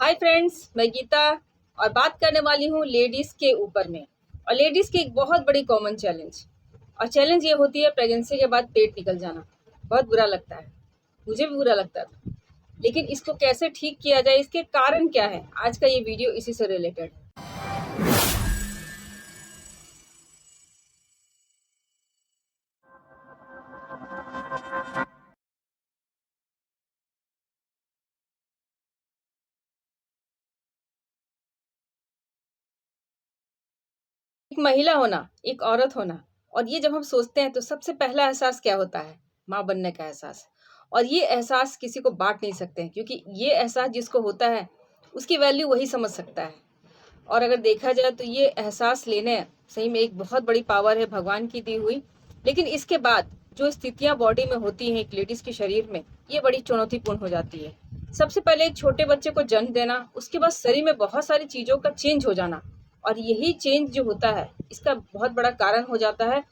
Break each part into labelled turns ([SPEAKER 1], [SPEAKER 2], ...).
[SPEAKER 1] Hi friends, मैं गीता और बात करने वाली हूँ लेडीज़ के ऊपर में। और लेडीज़ की एक बहुत बड़ी कॉमन चैलेंज और चैलेंज ये होती है प्रेगनेंसी के बाद पेट निकल जाना। बहुत बुरा लगता है, मुझे भी बुरा लगता था। लेकिन इसको कैसे ठीक किया जाए, इसके कारण क्या है, आज का ये वीडियो इसी से रिलेटेड है। एक महिला होना, एक औरत होना, और ये जब हम सोचते हैं तो सबसे पहला एहसास क्या होता है? माँ बनने का एहसास। और ये एहसास किसी को बांट नहीं सकते हैं, क्योंकि ये एहसास जिसको होता है उसकी वैल्यू वही समझ सकता है। और अगर देखा जाए तो ये एहसास लेने सही में एक बहुत बड़ी पावर है भगवान की दी हुई। लेकिन इसके बाद जो स्थितियां बॉडी में होती हैं एक लेडीज के शरीर में, ये बड़ी चुनौतीपूर्ण हो जाती है। सबसे पहले एक छोटे बच्चे को जन्म देना, उसके बाद शरीर में बहुत सारी चीजों का चेंज हो जाना। और यही चेंज जो होता है इसका बहुत बड़ा कारण हो जाता है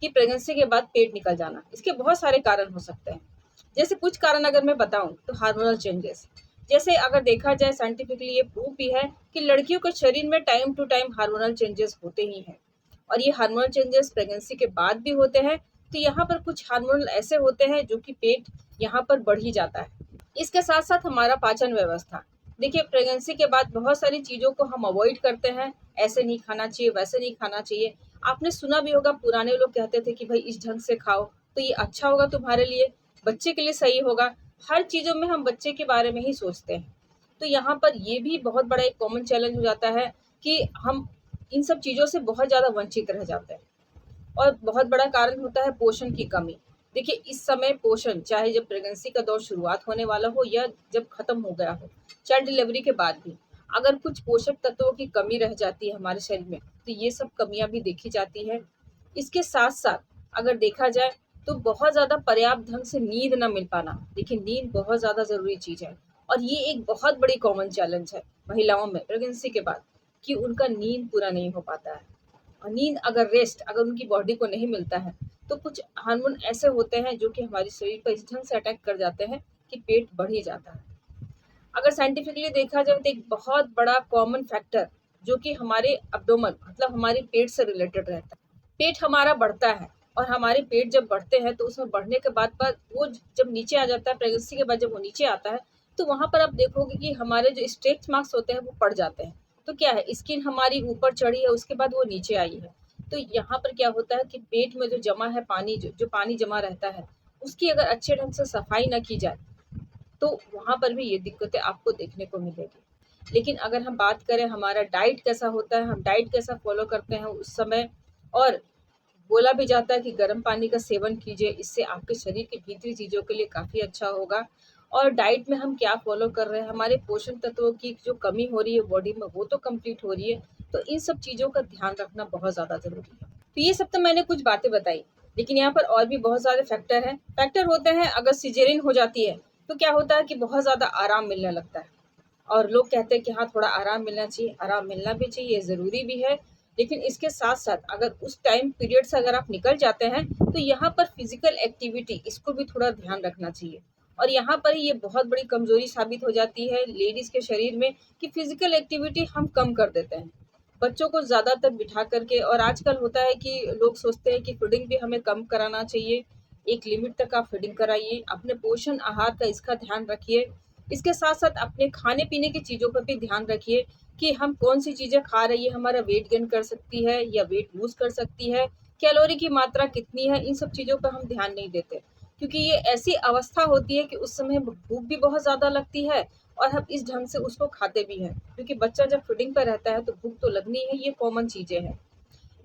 [SPEAKER 1] कि प्रेगनेंसी के बाद पेट निकल जाना। इसके बहुत सारे कारण हो सकते हैं। जैसे कुछ कारण अगर मैं बताऊं तो हार्मोनल चेंजेस। जैसे अगर देखा जाए साइंटिफिकली ये प्रूफ भी है कि लड़कियों के शरीर में time to time hormonal changes होते ही हैं। और ये हार्मोनल चेंजेस प्रेगनेंसी के बाद भी होते हैं। तो यहाँ पर कुछ हार्मोनल ऐसे होते हैं जो कि पेट यहाँ पर बढ़ ही जाता है। इसके साथ साथ हमारा पाचन व्यवस्था, देखिए प्रेगनेंसी के बाद बहुत सारी चीज़ों को हम अवॉइड करते हैं। ऐसे नहीं खाना चाहिए, वैसे नहीं खाना चाहिए। आपने सुना भी होगा, पुराने लोग कहते थे कि भाई इस ढंग से खाओ तो ये अच्छा होगा तुम्हारे लिए, बच्चे के लिए सही होगा। हर चीज़ों में हम बच्चे के बारे में ही सोचते हैं। तो यहाँ पर ये भी बहुत बड़ा एक कॉमन चैलेंज हो जाता है कि हम इन सब चीज़ों से बहुत ज़्यादा वंचित रह जाते हैं। और बहुत बड़ा कारण होता है पोषण की कमी। देखिए इस समय पोषण, चाहे जब प्रेगनेंसी का दौर शुरुआत होने वाला हो या जब खत्म हो गया हो, चाइल्ड डिलीवरी के बाद भी अगर कुछ पोषक तत्वों की कमी रह जाती है हमारे शरीर में, तो ये सब कमियां भी देखी जाती है। इसके साथ साथ अगर देखा जाए तो बहुत ज़्यादा पर्याप्त ढंग से नींद न मिल पाना। देखिए नींद बहुत ज़्यादा ज़रूरी चीज़ है और ये एक बहुत बड़ी कॉमन चैलेंज है महिलाओं में प्रेगनेंसी के बाद, कि उनका नींद पूरा नहीं हो पाता है। और नींद अगर रेस्ट अगर उनकी बॉडी को नहीं मिलता है तो कुछ हार्मोन ऐसे होते हैं जो कि हमारे शरीर पर इस ढंग से अटैक कर जाते हैं कि पेट बढ़ ही जाता है। अगर साइंटिफिकली देखा जाए तो एक बहुत बड़ा कॉमन फैक्टर जो कि हमारे अब्डोमन मतलब हमारे पेट से रिलेटेड रहता है। पेट हमारा बढ़ता है और हमारे पेट जब बढ़ते हैं तो उसमें बढ़ने के बाद पर वो जब नीचे आ जाता है, प्रेगनेंसी के बाद जब वो नीचे आता है तो वहाँ पर आप देखोगे कि हमारे जो स्ट्रेच मार्क्स होते हैं वो पड़ जाते हैं। तो क्या है, स्किन हमारी ऊपर चढ़ी है, उसके बाद वो नीचे आई है। तो यहाँ पर क्या होता है कि पेट में जो जमा है पानी, जो पानी जमा रहता है, उसकी अगर अच्छे ढंग से सफाई न की जाए तो वहाँ पर भी ये दिक्कतें आपको देखने को मिलेगी। लेकिन अगर हम बात करें हमारा डाइट कैसा होता है, हम डाइट कैसा फॉलो करते हैं उस समय, और बोला भी जाता है कि गर्म पानी का सेवन कीजिए, इससे आपके शरीर की भीतरी चीज़ों के लिए काफ़ी अच्छा होगा। और डाइट में हम क्या फॉलो कर रहे हैं, हमारे पोषण तत्वों की जो कमी हो रही है बॉडी में वो तो कंप्लीट हो रही है। तो इन सब चीज़ों का ध्यान रखना बहुत ज़्यादा ज़रूरी है। तो ये सब तो मैंने कुछ बातें बताई, लेकिन यहाँ पर और भी बहुत सारे फैक्टर होते हैं। अगर सिजेरियन हो जाती है तो क्या होता है कि बहुत ज़्यादा आराम मिलने लगता है। और लोग कहते हैं कि हाँ थोड़ा आराम मिलना चाहिए, आराम मिलना भी चाहिए, ज़रूरी भी है। लेकिन इसके साथ साथ अगर उस टाइम पीरियड से अगर आप निकल जाते हैं तो यहाँ पर फिजिकल एक्टिविटी, इसको भी थोड़ा ध्यान रखना चाहिए। और यहाँ पर ये बहुत बड़ी कमजोरी साबित हो जाती है लेडीज़ के शरीर में कि फिजिकल एक्टिविटी हम कम कर देते हैं बच्चों को ज़्यादातर बिठा करके। और आजकल होता है कि लोग सोचते हैं कि फीडिंग भी हमें कम कराना चाहिए। एक लिमिट तक आप फीडिंग कराइए, अपने पोषण आहार का इसका ध्यान रखिए। इसके साथ साथ अपने खाने पीने की चीज़ों पर भी ध्यान रखिए कि हम कौन सी चीज़ें खा रही है, हमारा वेट गेन कर सकती है या वेट लूज कर सकती है, कैलोरी की मात्रा कितनी है, इन सब चीज़ों पर हम ध्यान नहीं देते। क्योंकि ये ऐसी अवस्था होती है कि उस समय भूख भी बहुत ज़्यादा लगती है और हम इस ढंग से उसको खाते भी हैं, क्योंकि बच्चा जब फीडिंग पर रहता है तो भूख तो लगनी है, ये कॉमन चीज़ें हैं।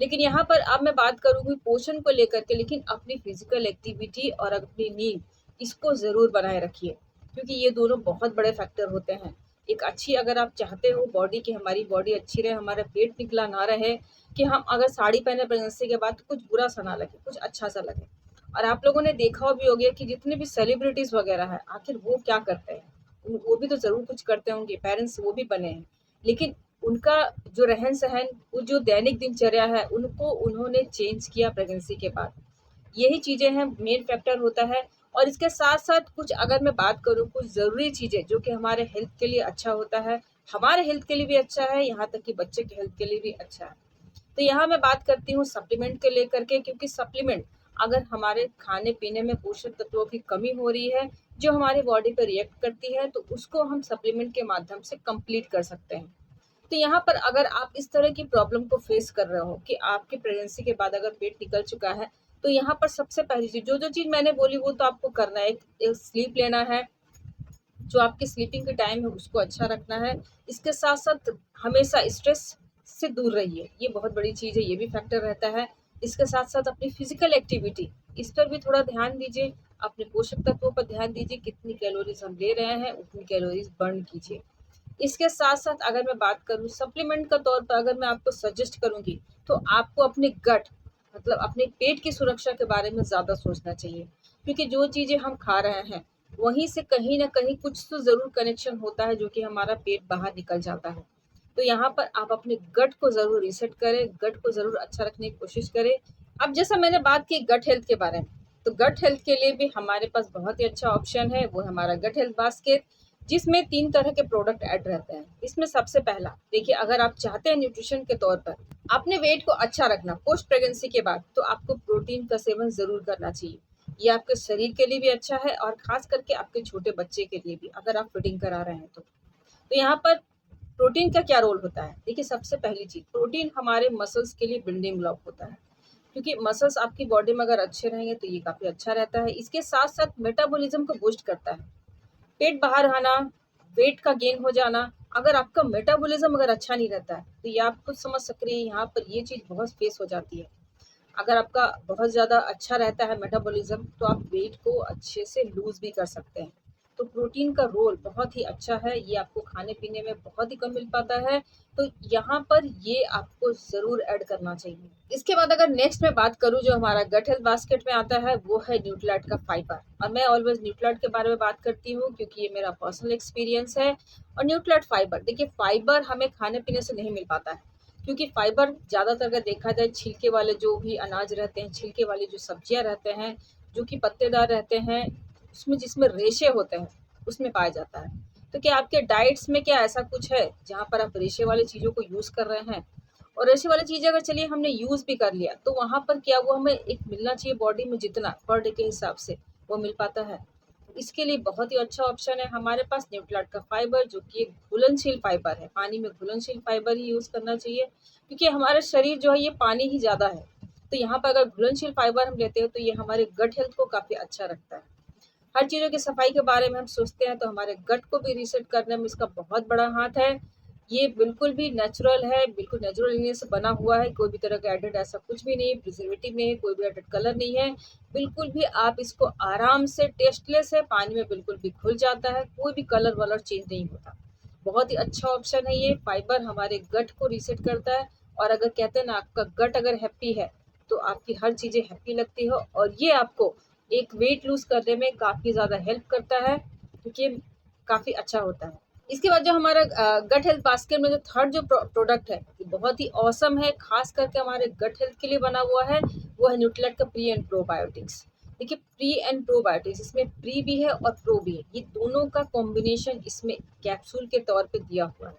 [SPEAKER 1] लेकिन यहाँ पर अब मैं बात करूँगी पोषण को लेकर के, लेकिन अपनी फिजिकल एक्टिविटी और अपनी नींद, इसको ज़रूर बनाए रखिए, क्योंकि ये दोनों बहुत बड़े फैक्टर होते हैं। एक अच्छी, अगर आप चाहते हो बॉडी की हमारी बॉडी अच्छी रहे, हमारा पेट निकला ना रहे, कि हम अगर साड़ी पहने प्रेगनेंसी के बाद तो कुछ बुरा सा ना लगे, कुछ अच्छा सा लगे। और आप लोगों ने देखा भी होगा कि जितने भी सेलिब्रिटीज़ वगैरह हैं, आखिर वो क्या करते हैं? वो भी तो ज़रूर कुछ करते होंगे, पेरेंट्स वो भी बने हैं। लेकिन उनका जो रहन-सहन, वो जो दैनिक दिनचर्या है, उनको उन्होंने चेंज किया प्रेगनेंसी के बाद। यही चीज़ें हैं, मेन फैक्टर होता है। और इसके साथ-साथ कुछ अगर मैं बात करूँ कुछ ज़रूरी चीज़ें जो कि हमारे हेल्थ के लिए अच्छा होता है, हमारे हेल्थ के लिए भी अच्छा है, यहाँ तक कि बच्चे के हेल्थ के लिए भी अच्छा है। तो यहाँ मैं बात करती हूँ सप्लीमेंट को लेकर के, क्योंकि सप्लीमेंट अगर हमारे खाने-पीने में पोषक तत्वों की कमी हो रही है, जो हमारी बॉडी पे रिएक्ट करती है, तो उसको हम सप्लीमेंट के माध्यम से कंप्लीट कर सकते हैं। तो यहाँ पर अगर आप इस तरह की प्रॉब्लम को फेस कर रहे हो कि आपकी प्रेगनेंसी के बाद अगर पेट निकल चुका है, तो यहाँ पर सबसे पहली चीज़ जो-जो चीज़ मैंने बोली वो तो आपको करना है। एक स्लीप लेना है, जो आपकी स्लीपिंग के टाइम है उसको अच्छा रखना है। इसके साथ-साथ हमेशा स्ट्रेस से दूर रहिए, ये बहुत बड़ी चीज़ है, ये भी फैक्टर रहता है। इसके साथ-साथ अपनी फिज़िकल एक्टिविटी, इस पर भी थोड़ा ध्यान दीजिए, अपने पोषक तत्वों पर ध्यान दीजिए, कितनी कैलोरीज़ हम ले रहे हैं, उतनी कैलोरीज़ बर्न कीजिए। इसके साथ-साथ अगर मैं बात करूँ सप्लीमेंट का तौर पर अगर मैं आपको सजेस्ट करूँगी, तो आपको अपने गट मतलब अपने पेट की सुरक्षा के बारे में ज़्यादा सोचना चाहिए। क्योंकि जो चीज़ें हम खा रहे हैं, वहीं से कहीं न कहीं कुछ तो ज़रूर कनेक्शन होता है जो कि हमारा पेट बाहर निकल जाता है। तो यहाँ पर आप अपने गट को ज़रूर रीसेट करें, गट को ज़रूर अच्छा रखने की कोशिश करें। अब जैसा मैंने बात की गट हेल्थ के बारे में, तो गट हेल्थ के लिए भी हमारे पास बहुत ही अच्छा ऑप्शन है, वो है हमारा गट हेल्थ बास्केट, जिसमें 3 तरह के प्रोडक्ट ऐड रहते हैं। इसमें सबसे पहला देखिए, अगर आप चाहते हैं न्यूट्रिशन के तौर पर अपने वेट को अच्छा रखना पोस्ट प्रेगनेंसी के बाद, तो आपको प्रोटीन का सेवन ज़रूर करना चाहिए। ये आपके शरीर के लिए भी अच्छा है और ख़ास करके आपके छोटे बच्चे के लिए भी, अगर आप फीडिंग करा रहे हैं तो। तो यहाँ पर प्रोटीन का क्या रोल होता है? देखिए, सबसे पहली चीज़ प्रोटीन हमारे मसल्स के लिए बिल्डिंग ब्लॉक होता है, क्योंकि मसल्स आपकी बॉडी में अगर अच्छे रहेंगे तो ये काफ़ी अच्छा रहता है। इसके साथ-साथ मेटाबॉलिज़्म को बूस्ट करता है। पेट बाहर आना, वेट का गेन हो जाना, अगर आपका मेटाबॉलिज़्म अगर अच्छा नहीं रहता है, तो ये आप खुद समझ सकते हैं यहाँ पर ये चीज़ बहुत फेस हो जाती है। अगर आपका बहुत ज़्यादा अच्छा रहता है मेटाबॉलिज़्म, तो आप वेट को अच्छे से लूज़ भी कर सकते हैं। तो प्रोटीन का रोल बहुत ही अच्छा है, ये आपको खाने-पीने में बहुत ही कम मिल पाता है, तो यहाँ पर ये आपको ज़रूर ऐड करना चाहिए। इसके बाद अगर नेक्स्ट मैं बात करूँ जो हमारा गट हेल्थ बास्केट में आता है, वो है न्यूट्रिलाइट का फाइबर, और मैं ऑलवेज़ न्यूट्रिलाइट के बारे में बात करती हूँ क्योंकि ये मेरा पर्सनल एक्सपीरियंस है। और न्यूट्रिलाइट फाइबर, देखिए फाइबर हमें खाने-पीने से नहीं मिल पाता है, क्योंकि फाइबर ज़्यादातर अगर देखा जाए छिलके वाले जो भी अनाज रहते हैं, छिलके वाली जो सब्जियाँ रहते हैं, जो कि पत्तेदार रहते हैं, उसमें जिसमें रेशे होते हैं, उसमें पाया जाता है। तो क्या आपके डाइट्स में क्या ऐसा कुछ है, जहाँ पर आप रेशे वाली चीज़ों को यूज़ कर रहे हैं? और रेशे वाली चीज़ें अगर चलिए हमने यूज़ भी कर लिया, तो वहाँ पर क्या वो हमें एक मिलना चाहिए बॉडी में जितना पर डे के हिसाब से, वो मिल पाता है? इसके लिए बहुत ही अच्छा ऑप्शन है हमारे पास न्यूट्रिलाइट का फाइबर, जो कि एक घुलनशील फाइबर है। पानी में घुलनशील फाइबर ही यूज़ करना चाहिए, क्योंकि हमारा शरीर जो है ये पानी ही ज़्यादा है। तो यहाँ पर अगर घुलनशील फाइबर हम लेते हैं तो ये हमारे गट हेल्थ को काफ़ी अच्छा रखता है। हर चीज़ों की सफाई के बारे में हम सोचते हैं तो हमारे गट को भी रीसेट करने में इसका बहुत बड़ा हाथ है। ये बिल्कुल भी नेचुरल है, बिल्कुल नेचुरल इंग्रीडिएंट से बना हुआ है, कोई भी तरह का एडेड ऐसा कुछ भी नहीं है, प्रिजर्वेटिव नहीं है, कोई भी एडेड कलर नहीं है। बिल्कुल भी आप इसको आराम से टेस्टलेस है, पानी में बिल्कुल भी घुल जाता है, कोई भी कलर-वलर चेंज नहीं होता। बहुत ही अच्छा ऑप्शन है ये, फाइबर हमारे गट को रीसेट करता है। और अगर कहते हैं ना आपका गट अगर हैप्पी है, तो आपकी हर चीज़ें हैप्पी लगती हो, और ये आपको एक वेट लूज़ करने में काफ़ी ज़्यादा हेल्प करता है, क्योंकि ये काफ़ी अच्छा होता है। इसके बाद जो हमारा गट हेल्थ बास्केट में जो थर्ड जो प्रोडक्ट है, ये बहुत ही ऑसम है, ख़ास करके हमारे गट हेल्थ के लिए बना हुआ है, वो है न्यूट्रिलाइट का प्री एंड प्रोबायोटिक्स। देखिए, प्री एंड प्रोबायोटिक्स, इसमें प्री भी है और प्रो भी है, ये दोनों का कॉम्बिनेशन इसमें कैप्सूल के तौर पे दिया हुआ है।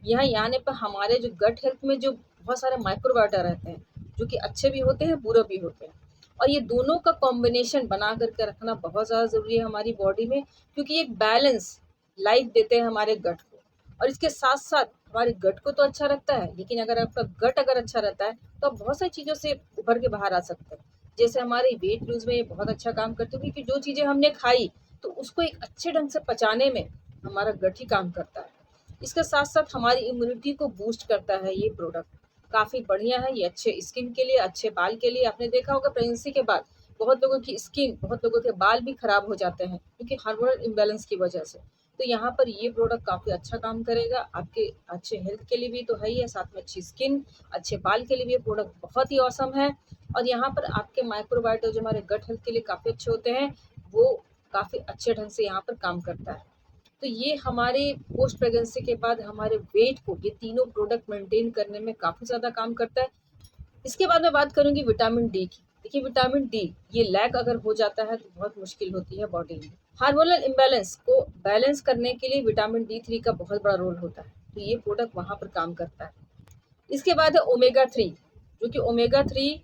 [SPEAKER 1] यहाँ आने पर हमारे जो गट हेल्थ में जो बहुत सारे माइक्रोबायोटा रहते हैं, जो कि अच्छे भी होते हैं, बुरे भी होते हैं, और ये दोनों का कॉम्बिनेशन बना करके रखना बहुत ज़्यादा ज़रूरी है हमारी बॉडी में, क्योंकि एक बैलेंस लाइफ देते हैं हमारे गट को। और इसके साथ-साथ हमारे गट को तो अच्छा रखता है, लेकिन अगर आपका गट अगर अच्छा रहता है, तो आप बहुत सारी चीज़ों से उभर के बाहर आ सकते हैं। जैसे हमारे वेट लूज़ में ये बहुत अच्छा काम करते हैं, क्योंकि जो चीज़ें हमने खाई, तो उसको एक अच्छे ढंग से पचाने में हमारा गट ही काम करता है। इसके साथ-साथ हमारी इम्यूनिटी को बूस्ट करता है ये प्रोडक्ट। काफ़ी बढ़िया है, ये अच्छे स्किन के लिए, अच्छे बाल के लिए। आपने देखा होगा प्रेगनेंसी के बाद बहुत लोगों की स्किन, बहुत लोगों के बाल भी खराब हो जाते हैं, क्योंकि हार्मोनल इम्बैलेंस की वजह से। तो यहाँ पर ये प्रोडक्ट काफ़ी अच्छा काम करेगा, आपके अच्छे हेल्थ के लिए भी तो है ही है, साथ में अच्छी स्किन, अच्छे बाल के लिए भी ये प्रोडक्ट बहुत ही ऑसम है। और यहाँ पर आपके माइक्रोबायोटा जो हमारे गट हेल्थ के लिए काफ़ी अच्छे होते हैं, वो काफ़ी अच्छे ढंग से यहाँ पर काम करता है। तो ये हमारे पोस्ट प्रेगनेंसी के बाद हमारे वेट को ये तीनों प्रोडक्ट मेंटेन करने में काफ़ी ज़्यादा काम करता है। इसके बाद मैं बात करूँगी विटामिन डी की। देखिए विटामिन डी ये लैक अगर हो जाता है तो बहुत मुश्किल होती है बॉडी में। हार्मोनल इम्बैलेंस को बैलेंस करने के लिए विटामिन डी 3 का बहुत बड़ा रोल होता है, तो ये प्रोडक्ट वहाँ पर काम करता है। इसके बाद है ओमेगा 3, जो कि ओमेगा 3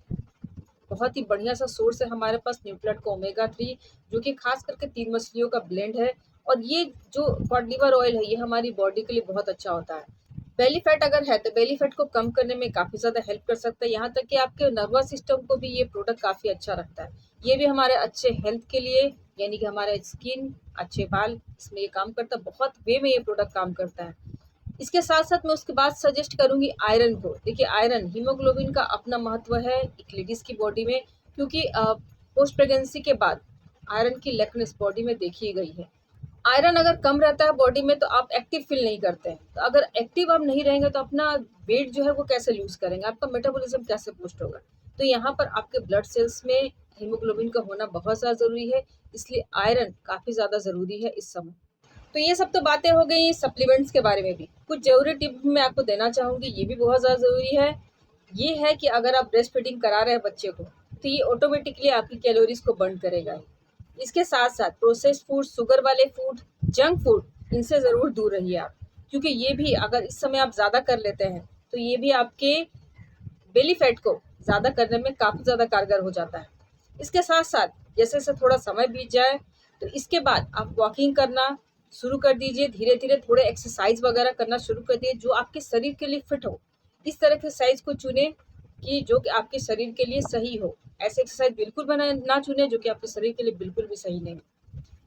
[SPEAKER 1] बहुत ही बढ़िया सा सोर्स है हमारे पास न्यूट्रिएंट का ओमेगा 3, जो कि खास करके 3 मछलियों का ब्लेंड है। और ये जो कॉड लिवर ऑयल है ये हमारी बॉडी के लिए बहुत अच्छा होता है। बेली फैट अगर है तो बेली फैट को कम करने में काफ़ी ज़्यादा हेल्प कर सकता है, यहाँ तक कि आपके नर्वस सिस्टम को भी ये प्रोडक्ट काफ़ी अच्छा रखता है। ये भी हमारे अच्छे हेल्थ के लिए, यानी कि हमारे स्किन, अच्छे बाल, इसमें ये काम करता है। बहुत वे में ये प्रोडक्ट काम करता है। इसके साथ साथ मैं उसके बाद सजेस्ट करूंगी आयरन को। देखिए आयरन, हीमोग्लोबिन का अपना महत्व है एक लेडीज़ की बॉडी में, क्योंकि पोस्ट प्रेगनेंसी के बाद आयरन की लेकनेस बॉडी में देखी गई है। आयरन अगर कम रहता है बॉडी में तो आप एक्टिव फील नहीं करते हैं, तो अगर एक्टिव आप नहीं रहेंगे तो अपना वेट जो है वो कैसे लूज करेंगे, आपका मेटाबॉलिज्म कैसे बूस्ट होगा। तो यहाँ पर आपके ब्लड सेल्स में हीमोग्लोबिन का होना बहुत ज़्यादा ज़रूरी है, इसलिए आयरन काफ़ी ज़्यादा ज़रूरी है इस समय। तो ये सब तो बातें हो गई सप्लीमेंट्स के बारे में। भी कुछ जरूरी टिप मैं आपको देना चाहूँगी, ये भी बहुत ज़्यादा ज़रूरी है। ये है कि अगर आप ब्रेस्ट फीडिंग करा रहे हैं बच्चे को तो ये ऑटोमेटिकली आपकी कैलोरीज को बर्न करेगा। इसके साथ साथ प्रोसेस्ड फूड, शुगर वाले फूड, जंक फूड, इनसे ज़रूर दूर रहिए आप, क्योंकि ये भी अगर इस समय आप ज़्यादा कर लेते हैं तो ये भी आपके बेली फैट को ज़्यादा करने में काफ़ी ज़्यादा कारगर हो जाता है। इसके साथ साथ जैसे जैसे थोड़ा समय बीत जाए तो इसके बाद आप वॉकिंग करना शुरू कर दीजिए, धीरे धीरे थोड़े एक्सरसाइज वगैरह करना शुरू कर दिए जो आपके शरीर के लिए फिट हो। इस तरह के एक्सरसाइज को चुने कि जो कि आपके शरीर के लिए सही हो। ऐसे एक्सरसाइज बिल्कुल ना चुने जो कि आपके शरीर के लिए बिल्कुल भी सही नहीं।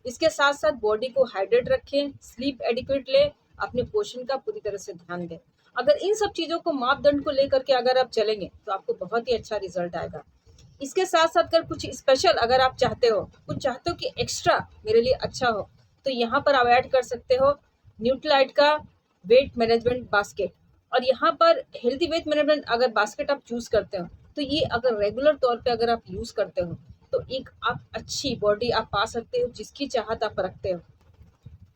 [SPEAKER 1] इसके साथ साथ बॉडी को हाइड्रेट रखें, स्लीप एडिक्वेट ले, अपने पोषण का पूरी तरह से ध्यान दें। अगर इन सब चीज़ों को मापदंड को लेकर के अगर आप चलेंगे तो आपको बहुत ही अच्छा रिजल्ट आएगा। इसके साथ साथ अगर कुछ स्पेशल अगर आप चाहते हो, कुछ चाहते हो कि एक्स्ट्रा मेरे लिए अच्छा हो, तो यहाँ पर आप ऐड कर सकते हो न्यूट्रीलाइट का वेट मैनेजमेंट बास्केट। और यहाँ पर हेल्दी वेट मैनेजमेंट अगर बास्केट आप चूज़ करते हो तो ये अगर रेगुलर तौर पे अगर आप यूज़ करते हो तो एक आप अच्छी बॉडी आप पा सकते हो जिसकी चाहत आप रखते हो।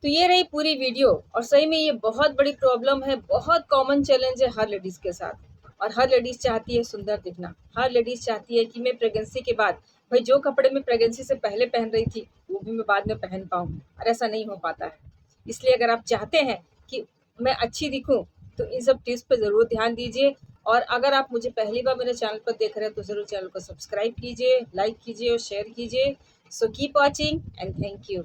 [SPEAKER 1] तो ये रही पूरी वीडियो, और सही में ये बहुत बड़ी प्रॉब्लम है, बहुत कॉमन चैलेंज है हर लेडीज़ के साथ। और हर लेडीज़ चाहती है सुंदर दिखना, हर लेडीज़ चाहती है कि मैं प्रेगनेंसी के बाद भाई जो कपड़े मैं प्रेगनेंसी से पहले पहन रही थी वो भी मैं बाद में पहन पाऊँ, और ऐसा नहीं हो पाता है। इसलिए अगर आप चाहते हैं कि मैं अच्छी दिखूँ तो इन सब टिप्स पर ज़रूर ध्यान दीजिए। और अगर आप मुझे पहली बार मेरे चैनल पर देख रहे हैं तो ज़रूर चैनल को सब्सक्राइब कीजिए, लाइक कीजिए और शेयर कीजिए। So keep watching and thank you.